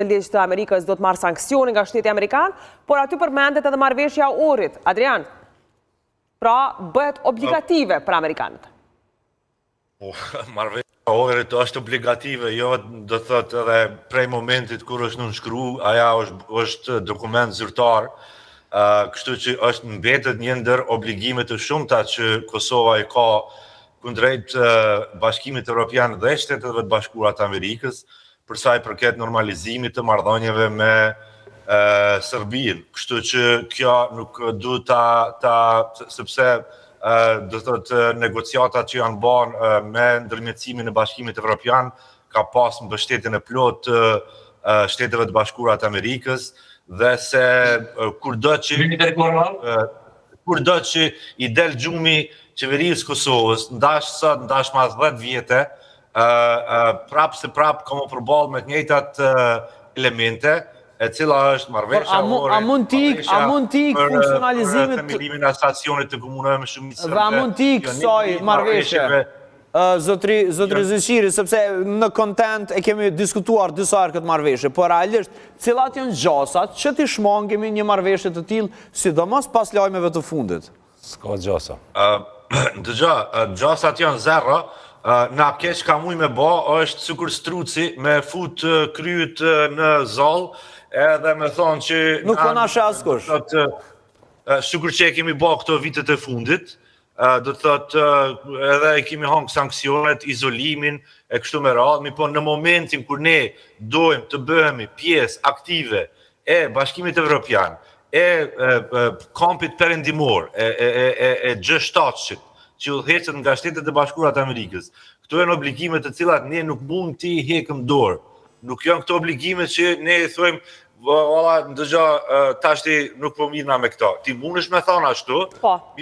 Ligj të Amerikës do të marrë sankcione nga shteti amerikan, por aty përmendet edhe marrëveshja e orit. Adrian, pra bëhet obligative për amerikanët. Marrëveshja e orit është obligative, jo do të thotë edhe prej momentit kur është nënshkruar, aja është dokument zyrtar, kështu që është mbetet një ndër obligimet të shumta që Kosova i ka kundrejt Bashkimit Evropian dhe Shteteve të Bashkuara të Amerikës, për sa i përket normalizimit të marrëdhënieve me Serbinë. Kështu që kjo nuk duhet sepse do të thotë negociatat që janë bërë me ndërmjetësimin e Bashkimit Evropian ka pas mbështetjen e plotë të Shteteve të Bashkuara të Amerikës dhe se kurdo që i del gjumi qeverisë Kosovës, ndash sot, ndash mas 10 vjete, prapë se prapë ka më përballë me të njëjtat elemente, e cila është marrëveshja e orit. A mund t'i funksionalizimin për themelimin e stacionit të komunave me shumicë sërbe. Dhe a mund t'i kësaj marrëveshje, zotri Zëqiri, sepse në kontent e kemi diskutuar disa herë këtë marrëveshje, por realisht, cilat janë gjasat që t'i shmangemi një marrëveshje të tillë, sidomos pas lajmeve të fundit? S'ka gjasa. Gjasat janë zero. Na keq ka muj me ba është sikur struci me fut kryet në zall edhe me thonë që nuk ka nashe askush. Sikur që e kemi ba këto vitet e fundit, do të thotë edhe e kemi hangë sankcionet, izolimin e kështu me radhë, po në momentin kur ne dojmë të bëhemi pjesë aktive e Bashkimit Evropian, e kampit perëndimor, e G7-shit, që udhëheqet nga Shtetet e Bashkuara të Amerikës. Këto janë obligime të cilat ne nuk mund t'i heqëm dorë. Nuk janë këto obligime që ne thojmë, valla, ndëgja, tashti nuk po mirëna me këto. Ti mundesh me thonë ashtu,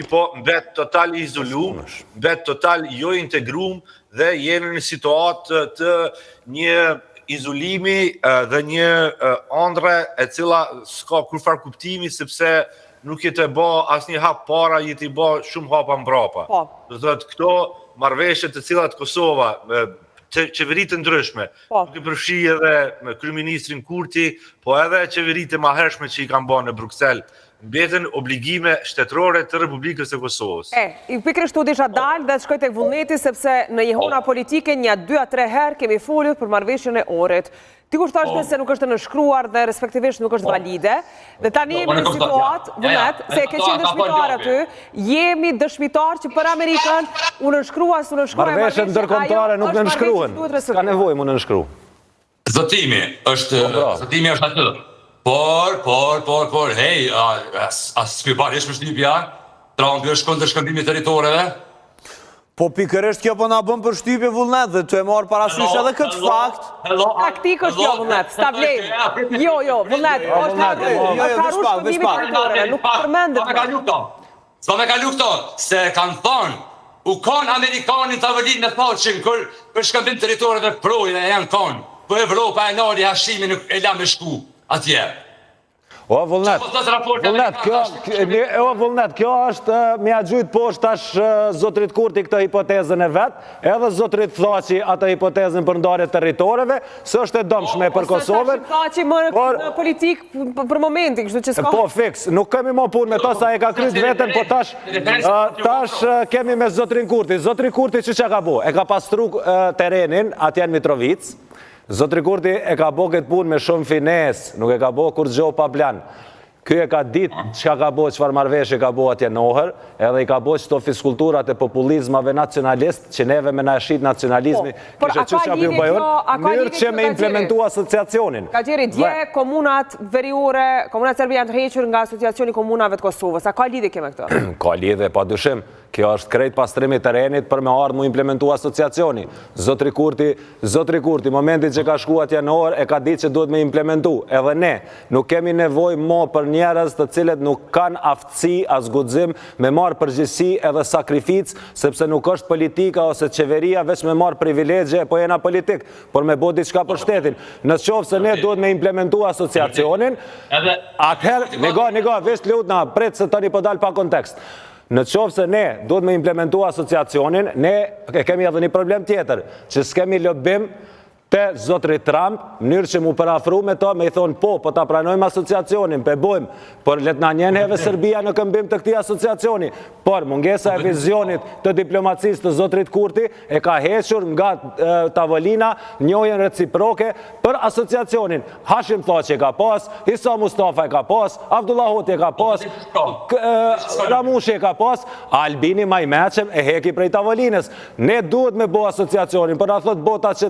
po mbet total izoluar, mbet total jo integruar dhe jeni në situatë të një izolimi dhe një ëndre e cila s'ka kurfar kuptimi sepse nuk jetë e ba asnjë hap para, jetë i ba shumë hapa mbrapa. Do të thotë këto marrëveshje të cilat Kosova, qeveritë të ndryshme, nuk i përfshi edhe me kryeministrin Kurti, po edhe qeveritë e mahershme që i kanë bërë në Bruksel, mbeten obligime shtetërore të Republikës së Kosovës. I pikërisht u disha dalë dhe shkoj tek vullneti sepse në jehona politike një 2-3 herë kemi folur për marrëveshjen e orit. Ti kur thash se nuk është e nënshkruar dhe respektivisht nuk është valide, dhe tani jemi në situatë, vullnet, se ke qenë dëshmitar aty, jemi dëshmitar që për Amerikën u nënshkrua, s'u nënshkrua marrëveshjen ndërkombëtare nuk nënshkruhen. Ka nevojë mu nënshkru. Zotimi është atë. Por, hej, as s'piparish për shtypja, Trumpi është kundër shkëmbimit territoreve. Po pikërisht kjo po na bën për shtypje vullnet dhe të e marrë parasysh edhe këtë fakt. Taktik është jo vullnet, sta vlejnë. Jo, vullnet, është haru shkëmbimit territoreve, nuk përmendet. S'pa me kalu këto, se kanë thonë, u kanë Amerikanin të avëllin në thoqin për shkëmbim territoreve projnë e janë kanë, po Evropa e nari hashimin e la me shku atje. O, vullnet, kjo është me a gjujt poshtë tash zotrit Kurti këtë hipotezën e vetë, edhe zotrit Thaçi atë hipotezën për ndarje territoreve, së është e domshme për Kosovën. Thaçi më në politikë për momentin, kështu që s'ka. Po, fiks, nuk kemi më punë me to sa e ka kryt vetën, po tash kemi me zotrin Kurti. Zotri Kurti që ka bo? E ka pastru terenin atje në Mitrovic. Zotri Kurti e ka bo këtë punë me shumë fines, nuk e ka bo kur gjo pa plan. Ky e ka ditë që ka bo, qëfar marrëveshje ka bo atje nohër, edhe i ka bo qëto fiskulturat e populizmave nacionalist, që neve me na shqit nacionalizmi, kështë që që apju bajon, mërë që me implementu asociacionin. Ka gjeri, dje komunat veriore, komunat serbi janë të hequr nga asociacioni komunave të Kosovës, a ka lidhje ke me këto? Ka lidhje, pa dushim. Kjo është krejt pastrimi të renit për me ardhë mu implementu asociacioni. Zotri Kurti, momentin që ka shku atje në orë, e ka ditë që duhet me implementu. Edhe ne, nuk kemi nevoj mo për njerëz të cilet nuk kanë aftësi, as guxim, me marë përgjithsi edhe sakrificë, sepse nuk është politika ose qeveria veç me marë privilegje, po jena politik, por me bo diçka për shtetin. Në qofë se ne duhet me implementu asociacionin, atëherë, nego, vesh të lut na, pretë se tani po dal pa kontekst. Në qofë se ne duhet me implementu asociacionin, ne kemi edhe një problem tjetër, që s'kemi lobim te zotri Trump, mënyrë që mu përafru me to, me i thonë po ta pranojmë asociacionin, pe bojmë, por let na njenheve Serbia në këmbim të këti asociacioni, por mungesa e vizionit të diplomacisë të zotrit Kurti e ka hequr nga tavolina njohjen reciproke për asociacionin. Hashim Thoqi ka pas, Isa Mustafa e ka pas, Abdullah Hoti e ka pas, Ramushi e ka pas, Albini Majmeqem e heki prej tavolinës. Ne duhet me bo asociacionin, për a thot bota që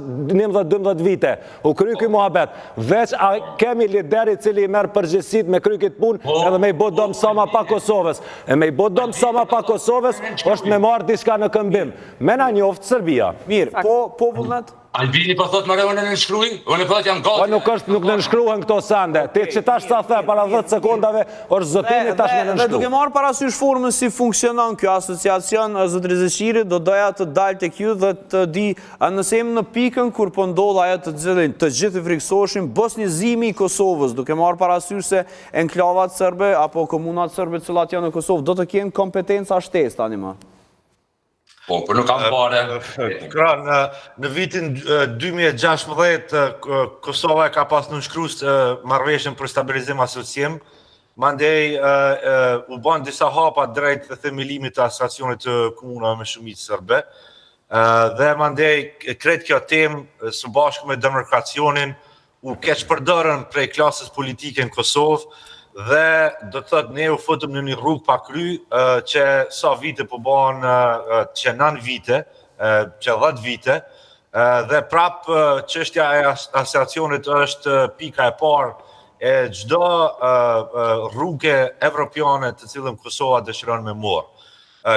12 vite, u kry ky muhabet, veç a kemi lideri cili i merë përgjësit me kry këtë pun, edhe me i bo dom sama pa Kosovës. E me i bo dom sama pa Kosovës, është me marrë diçka në këmbim. Mena njoftë Serbia. Mirë, po vullnet? Albini po thot mëre unë në nëshkruj, unë po thot jam gati. Nuk në nëshkruhen këto sende. Ti që tash sa the, para 10 sekundave, është zotini tash me në nëshkru. Dhe duke marrë parasysh formën si funksionon kjo asociacion, zotri Zeshiri do doja të dalë të kjo dhe të di nëse jem në pikën kur po ndodh ajo të gjithë friksoshim bosnizimi i Kosovës, duke marrë parasysh se enklavat serbe apo komunat serbe cilat janë në Kosovë do të kenë kompetenca shtesë tani më. Po, për nuk kam pare. Në vitin 2016, Kosova e ka pas në nënshkrus marrëveshjen për stabilizim asociem, mandej u ban disa hapa drejt themelimit të asociacionit të komunave me shumicë serbe, dhe mandej krejt kjo temë së bashku me demokracionin u keq përdorën prej klasës politike në Kosovë, dhe do të thëtë ne u futëm në një rrugë pa kry që sa vite po ban që 9 vite, që 10 vite, dhe prap çështja e asociacionit është pika e parë e çdo rruge evropiane të cilën Kosova dëshiron me morë.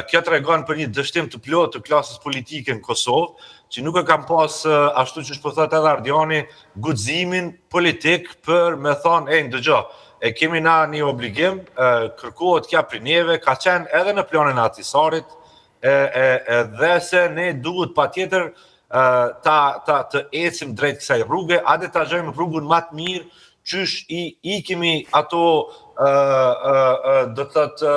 Kjo tregon për një dështim të plotë të klasës politike në Kosovë, që nuk e kam pas ashtu që po thotë edhe Ardiani, guximin politik për me thonë, ndëgjo, e kemi na një obligim, kërkohet kja për neve, ka qenë edhe në planin e Atisarit, dhe se ne duhet pa tjetër të ecim drejt kësaj rrugë, adhe të gjojmë rrugën matë mirë, qysh i kemi ato, do të të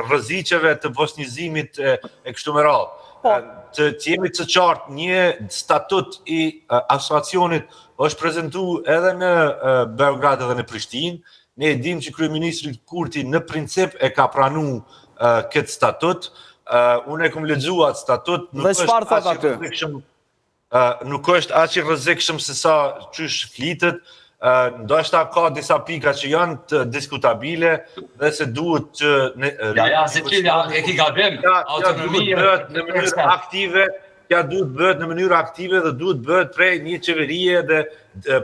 rëziqeve të bosnizimit e kështu me radhë. Të jemi të qartë, një statut i asociacionit është prezentu edhe në Beograd edhe në Prishtinë. Ne e dim që kryeministri Kurti në princip e ka pranu këtë statut. Unë e kom lexuar atë statut, nuk është aq i rrezikshëm se sa qysh flitet. Ndoshta ka disa pika që janë të diskutabile dhe se duhet që se cilja e ki gabim autonomia në mënyrë aktive, ja duhet bëhet në mënyrë aktive dhe duhet bëhet prej një qeverie dhe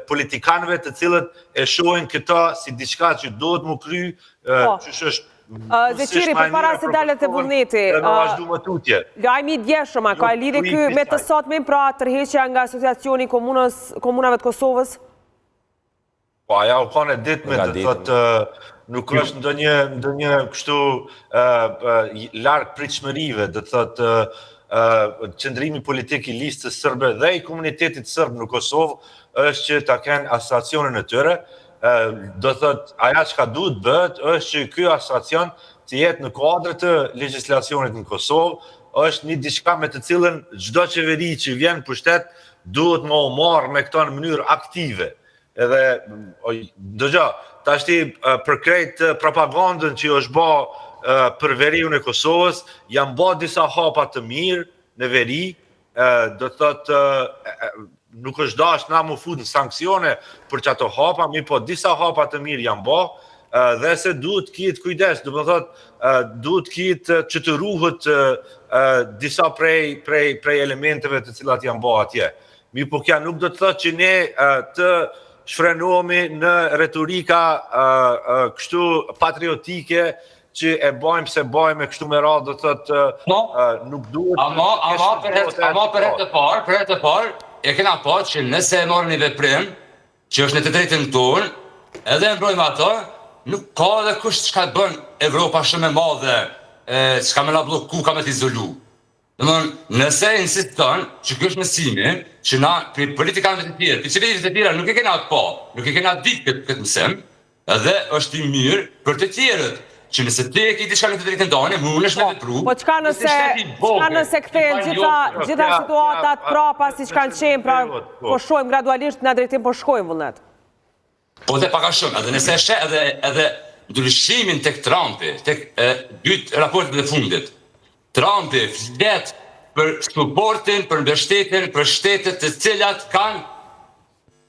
politikanëve të cilët e shohin këta si diçka që duhet mu kry, që është Zeshiri, për para se dalet e vullneti, lajmi djeshëm, ka e lidhe ky me të sotmin pra tërheqja nga asociacioni komunave të Kosovës? Po, aja u kanë e ditme të thotë, nuk është ndonjë kështu larg pritshmërive, dhe thotë qëndrimi politik i listës sërbe dhe i komunitetit sërb në Kosovë është që ta kenë asociacionin e tyre. Do thotë, aja që ka duhet bëhet është që ky asociacion të jetë në kuadrë të legjislacionit në Kosovë, është një diçka me të cilën çdo qeveri që vjen pushtet duhet më u marrë me këto në mënyrë aktive. Edhe, dëgjo, tashti për krejt propagandën që është ba për veriun e Kosovës, janë ba disa hapa të mirë në veri, do të thotë, nuk është dash na mu fut në sanksione për që ato hapa, mi po disa hapa të mirë janë ba, dhe se duhet kitë kujdes, do të thotë, duhet kitë që të ruhet disa prej elementeve të cilat janë ba atje. Mi po kja nuk do të thotë që ne të shfrenohemi në retorika kështu patriotike që e bajmë se bajmë e kështu me radhë, do të thotë nuk duhet... Ama për e të parë, e kena parë që nëse e marrë një veprim, që është në të drejtën tonë, edhe e mbrojmë ato, nuk ka dhe kush që ka të bënë Evropa shumë e madhe, që ka me la bloku, ka me t'izolu. Nëse insiston që kjo është mësimi, që na për politikanëve të tjerë, për qeverisë të tjera nuk e kena pa, nuk e kena ditë këtë mësim, edhe është i mirë për të tjerët që nëse ti e ki diçka në të drejtën tënde, mundesh me vepru. Po çka nëse kthehen gjitha situatat prapa siç kanë qenë, pra po shohim gradualisht në drejtim po shkojmë vullnet. Po dhe paka shumë, edhe nëse është edhe ndryshimin tek Trumpi, tek dytë raportet e fundit. Trumpi flet për suportin, për mbështetjen për shtetet të cilat kanë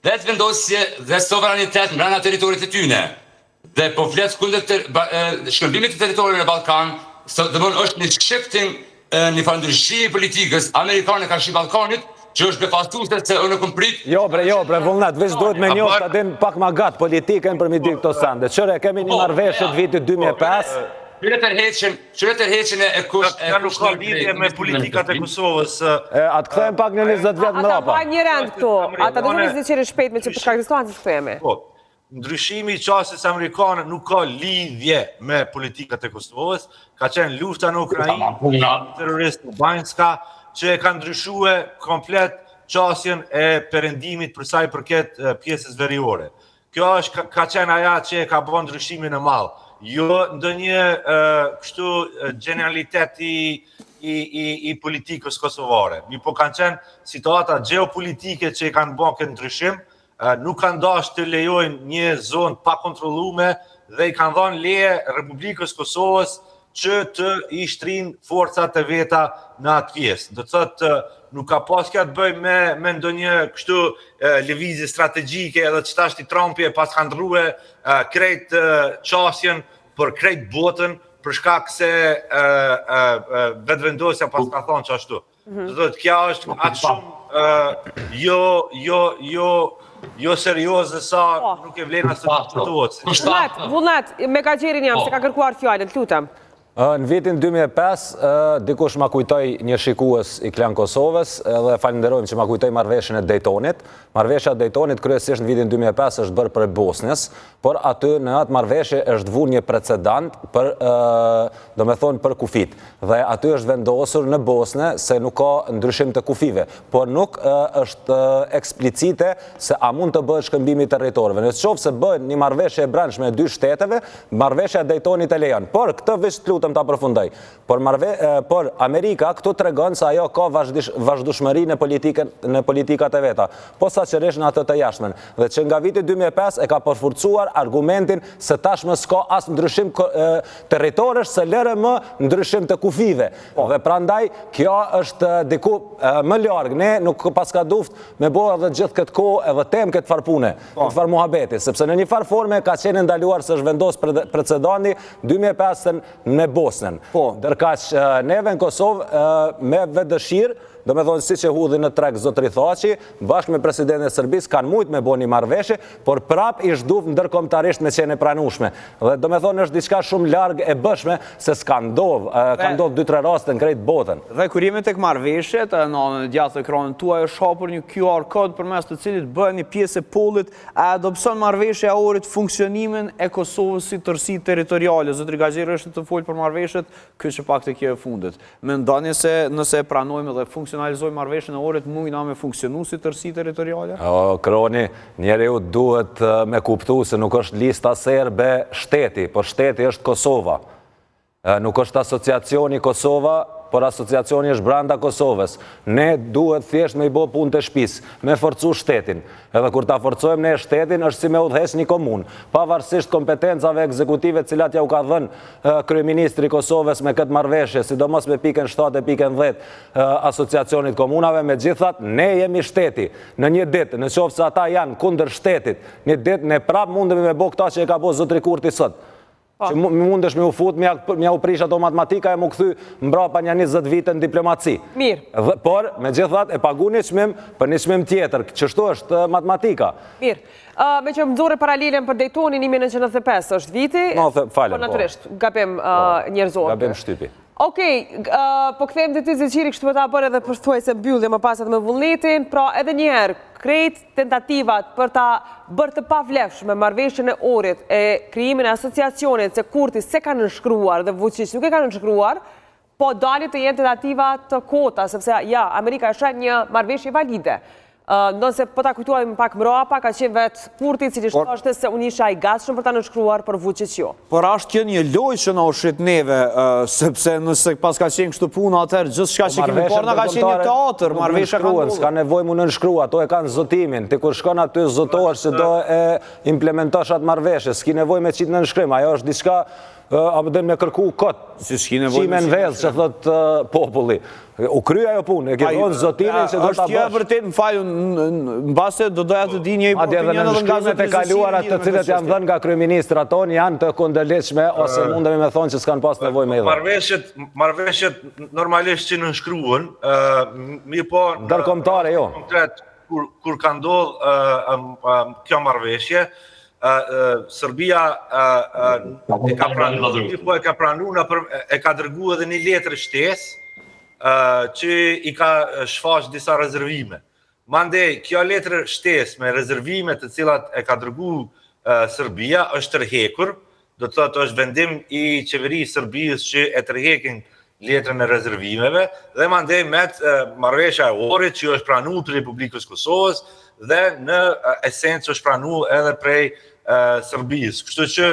vetë vendosje dhe sovranitet brenda territorit të tyre. Dhe po flet kundër shkëmbimit të territorit në Ballkan, domthonë është një shifting, një ndryshim politikës amerikane karshi Ballkanit, që është befastuese se unë kom prit. Jo bre, vullnet, veç duhet me njohë të din pak ma gatë politikën për mi di këto sende. Qëre, kemi një marrëveshje të vitit 2005. Qëre tërheqen e kush... Ka nuk ka lidhje me politikat e Kosovës. Atë këthejmë pak në 20 vjetë më Ata rapa. pa një rend këto, ata do në zëqire shpejt me që përshka këtë situatë të jemi. Ndryshimi i qasjes amerikane nuk ka lidhje me politikat e Kosovës, ka qenë lufta në Ukrainë, terroristë Banjska, që e ka ndryshue komplet qasjen e perëndimit për sa i përket pjesës veriore. Kjo është ka qenë aja që e ka bën ndryshimin e madh. Jo ndonjë kështu genialitet i politikës kosovare. Mi po kanë qenë situata geopolitike që i kanë bën këtë ndryshim, nuk kanë dashur të lejojnë një zonë pa kontrollume dhe i kanë dhënë leje Republikës Kosovës që të i shtrin forcat e veta në atë pjesë. Do të thotë nuk ka pas kja të bëj me ndonjë kështu lëvizje strategjike edhe që tashti Trumpi e pas ka ndrue krejt qasjen për krejt botën për shkak se vetëvendosja pas ka thonë që ashtu. Do të thotë kja është atë shumë jo serioze sa nuk e vlen as të diskutohet. Vullnet, me ka gjerin jam, se ka kërkuar fjallën, të lutem. Në vitin 2005, dikush ma kujtoj një shikues i Klan Kosovës, edhe falenderojmë që ma kujtoj marrëveshjen e Daytonit. Marrëveshja e Daytonit kryesisht në vitin 2005 është bërë për Bosnjës, por aty në atë marrëveshje është vënë një precedent për, do me thonë, për kufit. Dhe aty është vendosur në Bosnë se nuk ka ndryshim të kufive, por nuk është eksplicite se a mund të bëhet shkëmbimi territorëve. Nëse qoftë se bëhet një marrëveshje e brendshme e dy shteteve, marrëveshja e Daytonit e lejon. Por këtë veç të aprofundoj. Por Amerika këtu tregon se ajo ka vazhdueshmëri në politikat e veta, posaçërisht në atë të jashtmen. Dhe që nga viti 2005 e ka përforcuar argumentin se tashmë s'ka as ndryshim territorësh se lërë më ndryshim të kufive. Dhe prandaj kjo është diku më larg. Ne nuk paska duft me bëu edhe gjithë këtë kohë edhe tem këtë farpune, këtë far muhabeti, sepse në një far forme ka qenë ndaluar se është vendos precedenti 2005 në Bosnën. Dërkaq neve në Kosovë me vetë dëshirë, do me thonë si që hudhi në treg Zotri Thaçi, bashkë me presidentin e Serbisë kanë mujt me bo një marrëveshje, por prap i zhduf ndërkombëtarisht me qenë e pranueshme. Dhe do me thonë është diçka shumë larg e bëshme se s'ka ndodh, ka ndodh 2-3 raste në krejt botën. Dhe kur jemi tek marrëveshjet, në gjatë ekranit tuaj është hapur një QR kod përmes të cilit bëhet një pjesë e pollit a adopson marrëveshja e orit funksionimin e Kosovës si tërësi territoriale. Zotri Gaxhiri është të folë për marrëveshjet, ky që pak të kjo e fundit. Mendoni se nëse e pranojmë dhe funksionalizojmë marrëveshjen e orit, mujna me funksionu si tërësi territoriale? Kroni, njeriu duhet me kuptu se nuk është lista serbe shteti, por shteti është Kosova. Nuk është asociacioni Kosova, por asociacioni është brenda Kosovës. Ne duhet thjesht me i bo punë të shtëpisë, me forcu shtetin. Edhe kur ta forcojmë ne shtetin, është si me udhëheq një komunë. Pavarësisht kompetencave ekzekutive cilat ja u ka dhënë kryeministri i Kosovës me këtë marrëveshje, sidomos me pikën 7 e pikën 10 asociacionit komunave, megjithatë ne jemi shteti. Në një ditë, në qoftë se ata janë kundër shtetit, një ditë ne prap mundemi me bo këta që e ka bo Zotri Kurti sot. Që mundesh me u fut, mja u prish ato matematika e mu këthy mbrapa një 20 vite në diplomaci. Mirë. Por, me gjithat, e pagu një qmim për një qmim tjetër, qështu është matematika. Mirë. Me që më dzore paralelen për Daytonin 1995 është viti, falem, por naturisht, gabim njerëzor. Gabim shtypi. Okej, po këthejmë dhe ti Zëqiri kështu me ta bërë edhe për thuaj se mbyllje më pasat me vullnetin, pra edhe njerë, krejt tentativat për ta bërë të pavlefsh me marrëveshjen e orit e krijimin e asociacionit se Kurti se ka nënshkruar dhe Vučić nuk e ka nënshkruar, po dalit të jenë tentativa të kota, sepse ja, Amerika është një marrëveshje valide. Nëse po ta kujtuajmë pak mrapa, ka qenë vetë Kurti, cili thoshte se unë isha i gatshëm për ta nënshkruar, për Vučić jo. Por është kjo një lojë që na ushqit neve, sepse nëse pas ka qenë kështu puna atëherë, gjithçka që kemi parë na ka qenë një teatr, marrëveshja ka ndodhur. S'ka nevojë mu nënshkrua, ato e kanë zotimin. Ti kur shkon aty zotohesh se do e implementosh atë marrëveshje, s'ki nevojë me çit nënshkrim, ajo është diçka apo dhe me kërku kot, qime në vezë që thot populli. U krya jo punë, e ke thonë zotimin që do të është kjo vërtet, më falju, në base do doja të di një opinion edhe nga shkrimet e kaluarat të cilët janë dhënë nga kryeministra tonë janë të kundërligjshme ose mundemi me thonë që s'kan pas nevojë me i dhënë. Marrëveshjet normalisht që nënshkruhen, mirë po ndërkombëtare jo. Konkret kur ka ndodhur kjo marrëveshje, Serbia e ka pranuar, e ka dërguar edhe një letër shtesë që i ka shfaq disa rezervime. Mandej, kjo letër shtesë me rezervime të cilat e ka dërguar Serbia është tërhekur, do të thotë është vendim i qeverisë Serbisë që e tërhekin letrën e rezervimeve dhe mandej met marrëveshja e Ohrit që është pranuar për Republikës Kosovës dhe në esencë është pranuar edhe prej Serbisë. Kështu që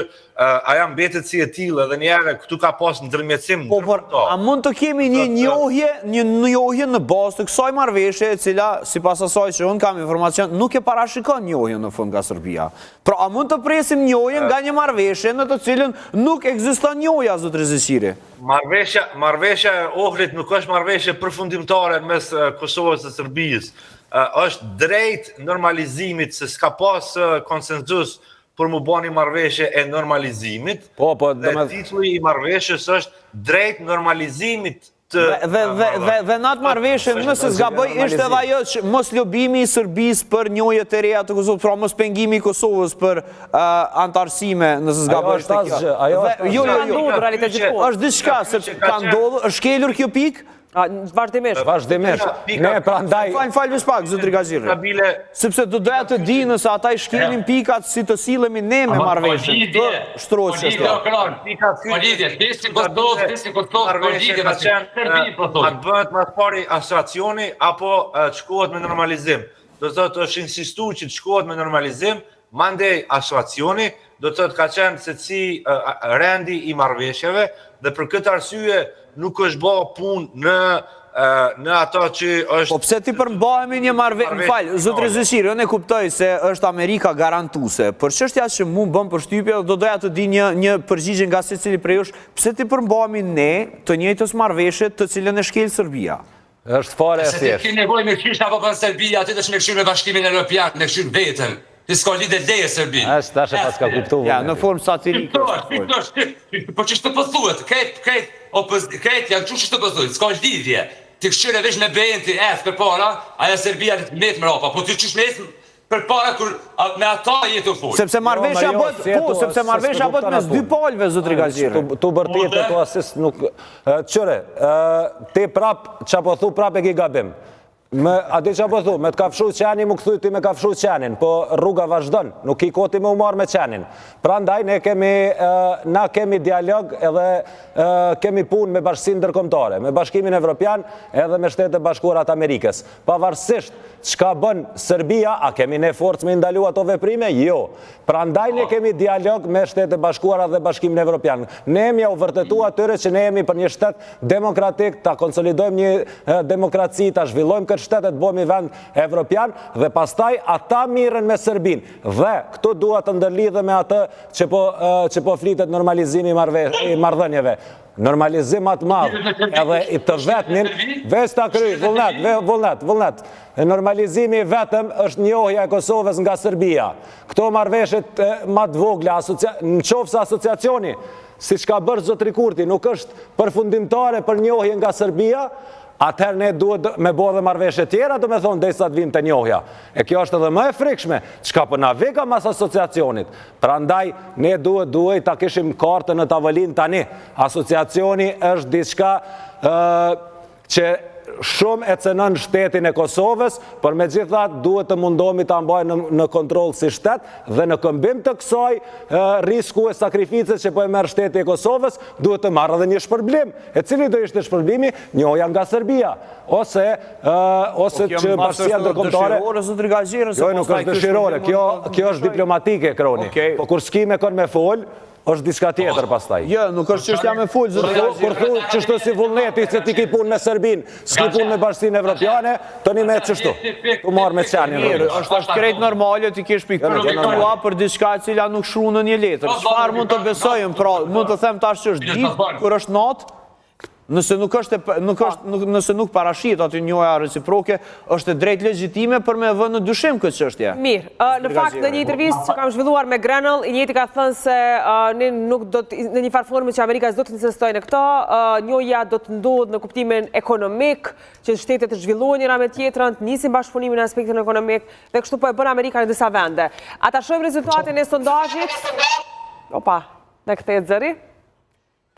aja mbetet si e tillë edhe njerë këtu ka pas ndërmjetësim. Po, por, a mund të kemi një njohje në bazë të kësaj marrëveshje e cila, sipas asaj që unë kam informacion, nuk e parashikon njohjen në fund nga Serbia. Pra, a mund të presim njohjen nga një marrëveshje në të cilën nuk ekziston njohja, zotëri Zëqiri? Marrëveshja e Ohrit nuk është marrëveshje përfundimtare mes Kosovës dhe Serbisë. Është drejt normalizimit se s'ka pas konsenzus për mu bani marrëveshje e normalizimit, dhe titulli i marrëveshjes është drejt normalizimit të... Dhe në atë marrëveshje, nëse zgaboj, ishte edhe ajo që mos lobimi i Serbisë për njohje të reja të Kosovës, pra mos pengimi i Kosovës për antarësime, nëse zgaboj ishte kjo. Është diçka, se ka ndodhur, është shkelur kjo pikë, Vazhdimisht. Ne prandaj... Falë pak, zotri Gazirri. Sepse do doja të di nëse ata i shkelin pikat si të sillemi ne me marrëveshjen. Të shtrohet çështja. Atë bëhet më pari asociacioni apo shkohet me normalizim. Do të thotë është insistuar që të shkohet me normalizim, mandej asociacioni, do të thotë ka qenë se si rendi i marrëveshjeve dhe për këtë arsye nuk është bërë punë në ato që është... Po pse ti përmbahemi një marrëveshje, më fal, zotri Zëqiri, unë e kuptoj se është Amerika garantuse, për çështja që mu bën përshtypje, do doja të di një përgjigje nga secili prej jush, pse ti përmbahemi ne të njëjtës marrëveshje të cilën e shkel Serbia? Është fare e thjeshtë. Se ti nevojë me kysh apo për Serbia, aty të shmekshyn me Bashkimin Evropian, me kshyn vetën. Ti s'ka lidhje leje Serbin. Është tash e pas ka kuptuar. Ja, në formë satirike. Po ç'është të thuhet, këtë janë çuçi të thuhet, s'ka lidhje. Ti kshire veç me BN ti për para, ajo Serbia met më rapa, po ti çish mes për para kur me ata jetë fol. Sepse marrëveshja bëhet mes dy palëve, zotri Gazirri. Tu bërtet tu asist nuk çore, ti prap çapo thu prap e ke gabim. A di që po thu, me të kafshu qeni mu këthuj ti me kafshu qenin, po rruga vazhdon, nuk i koti me umar me qenin. Pra ndaj, na kemi dialog edhe kemi pun me bashkësinë ndërkombëtare, me Bashkimin Evropian edhe me Shtetet Bashkuarat Amerikës. Pavarësisht çka bën Serbia, a kemi ne forcë me ndalu ato veprime? Jo. Pra ndaj ne kemi dialog me Shtetet Bashkuarat dhe Bashkimin Evropian. Ne jemi u vërtetu atyre që ne jemi për një shtet demokratik, ta konsolidojmë një demokraci, ta zhvillojmë shtetet bëmi vend evropian dhe pastaj ata mirën me Serbin. Dhe këtu duhet të ndërlidhe me atë që po flitet normalizimi i marrëdhënieve. Normalizim atë madhë edhe i të vetmin, veç të kry, vullnet. Normalizimi vetëm është njohja e Kosovës nga Serbia. Këto marrëveshjet ma të vogla, në qofë se asociacioni, si që ka bërë zotri Kurti, nuk është përfundimtare për njohje nga Serbia, atëherë ne duhet me bo dhe marrëveshje tjera, do me thonë, dhe sa të vim të njohja. E kjo është edhe më e frikshme, qka për na vika mas asociacionit. Pra ndaj, ne duhet ta kishim kartë në tavolin tani. Asociacioni është diçka që shumë e cënën shtetin e Kosovës, për me gjithat duhet të mundomi të ambaj në kontrol si shtet, dhe në këmbim të kësaj risku e sakrificës që po e merë shteti e Kosovës, duhet të marrë dhe një shpërblim, e cili do ishte shpërblimi, njoja nga Serbia, ose që bashkësia ndërkombëtare. Jo, nuk është dëshirore, kjo është diplomatike, Kroni, po kur s'ki me kon me fol, është diçka tjetër pastaj. Jo, nuk është çështja me fol, kur thu çështo si vullneti se ti ke punë me Serbin, s'ke punë me Bashkinë Evropiane, tani me çështo. Tu marr me çanin. Është krejt normale ti ke shpiktur tua për diçka e cila nuk shruan në një letër. Çfarë mund të besojmë, pra, mund të them tash që është ditë kur është natë. Nëse nuk parashit aty njoja reciproke, është drejt legjitime për me vënë në dyshim këtë çështje. Mirë, në fakt në një intervistë që kam zhvilluar me Grenell, i njëjti ka thënë se nuk do të në një farë formë që Amerika s'do të insistojë në këto, njoja do të ndodhë në kuptimin ekonomik, që shtetet të zhvillohen njëra me tjetrën, të nisin bashkëpunimin në aspektin ekonomik, dhe kështu po e bën Amerika në disa vende. Ata shohim rezultatin e sondazhit. Opa, na kthehet zëri.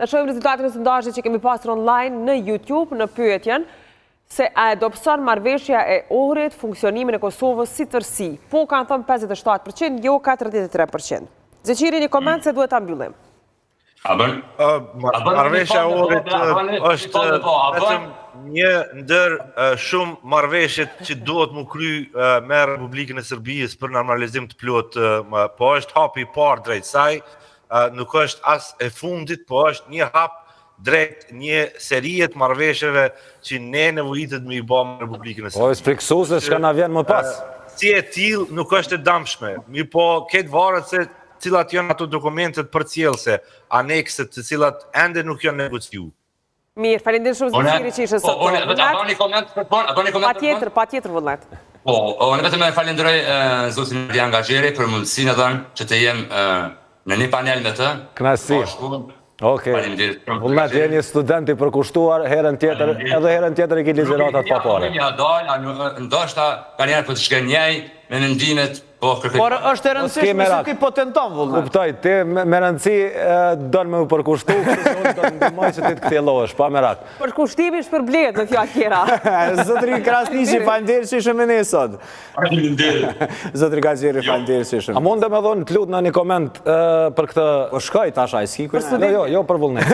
Të shohim rezultatin e sondazhit që kemi pasur online në YouTube në pyetjen se a e dobëson marrëveshja e Ohrit funksionimin e Kosovës si tërësi. Po kanë thënë 57%, jo 43%. Zeqiri, një koment se duhet ta mbyllim. Marrëveshja e Ohrit është vetëm një ndër shumë marrëveshjet që duhet mu kry me Republikën e Serbisë për normalizim të plotë, po është hapi i parë drejt saj. Nuk është as e fundit, po është një hap drejt një serijet marrëveshjeve që ne nevojitet me i bë me Republikën e Serbisë. Po është friksuese çka na vjen më pas. Si e tillë nuk është e dëmshme. Mi po ketë varet se cilat janë ato dokumentet përcjellëse, anekset të cilat ende nuk janë negociu. Mirë, faleminderit shumë Zeqiri që ishe sot. Patjetër vëllet. Po, unë vetëm e falenderoj zotin Marian Gaxheri për mundësinë e dhënë që të jem në një panel me të. Knasi. Okej. Vullnet, je një student i përkushtuar, herën tjetër, edhe herën tjetër i ki ligjëratat pa pare. Ndoshta ka njerë për të shkënjej me mendimet, po kërkoj. Por është e rëndësishme se ti po tenton vullnet. Kuptoj, ti me rëndësi don me u përkushtu, kështu do të ndihmoj që ti të kthjellohesh, pa merak. Përkushtimi shpërblet në fjalë tjera. Zotri Krasniqi, faleminderit që ishe me ne sot. Faleminderit. Zotri Gaxheri, faleminderit që ishe. A mund të më dhon të lutem në një koment për këtë? Po shkoj tash ai ski. Jo, për vullnet.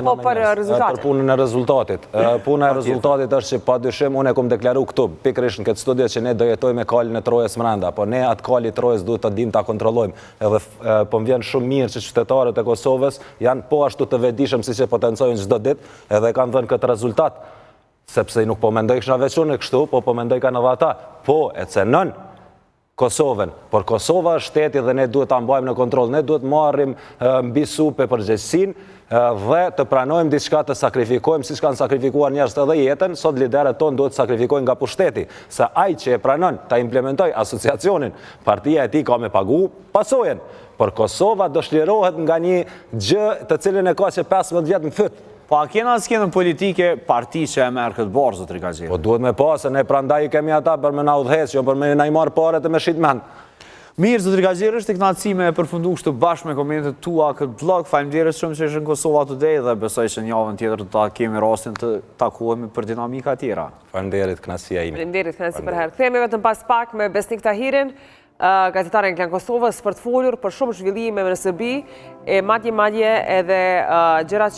Po për rezultatin. Për punën e rezultatit. Puna e rezultatit është që padyshim unë e kam deklaruar këtu, pikërisht në këtë studio që ne do jetojmë me kalin e Trojës mrenda, po ne atë kali Trojës duhet të dim ta kontrollojmë. Edhe po më vjen shumë mirë që qytetarët e Kosovës janë po ashtu të vetëdijshëm siç e potencojnë çdo ditë, edhe kanë dhënë këtë rezultat. Sepse nuk po mendoj kisha veç unë kështu, po mendoj kanë edhe ata. Po e cënon Kosovën, por Kosova është shteti dhe ne duhet ta mbajmë në kontroll. Ne duhet marrim mbi supe përgjegjësinë dhe të pranojmë diçka të sakrifikojmë, siç kanë sakrifikuar njerëzit edhe jetën, sot liderët tonë duhet të sakrifikojnë nga pushteti, se ai që e pranon ta implementoj asociacionin, partia e tij ka me pagu pasojën. Por Kosova do shlirohet nga një gjë të cilën e ka që 15 vjet në fyt. Po a kena s'kena politike parti që e merr këtë borë, zotri Gaxheri? Po duhet me pasë, ne prandaj kemi ata për me na udhëheq, jo për me na i marr paret e me shit mend. Mirë, zotri Gaxheri, është kënaqësi me përfundu kështu bashkë me komentet tua këtë vlog. Faleminderit shumë që ishe në Kosova Today dhe besoj që në javën tjetër ta kemi rastin të takohemi për dinamika tjera. Faleminderit, kënaqësia ime. Faleminderit, kënaqësi për herë. Kthehemi vetëm pas pak me Besnik Tahirin, gazetaren Klan Kosovës, për të folur për shumë zhvillime në Serbi, e madje edhe gjërat që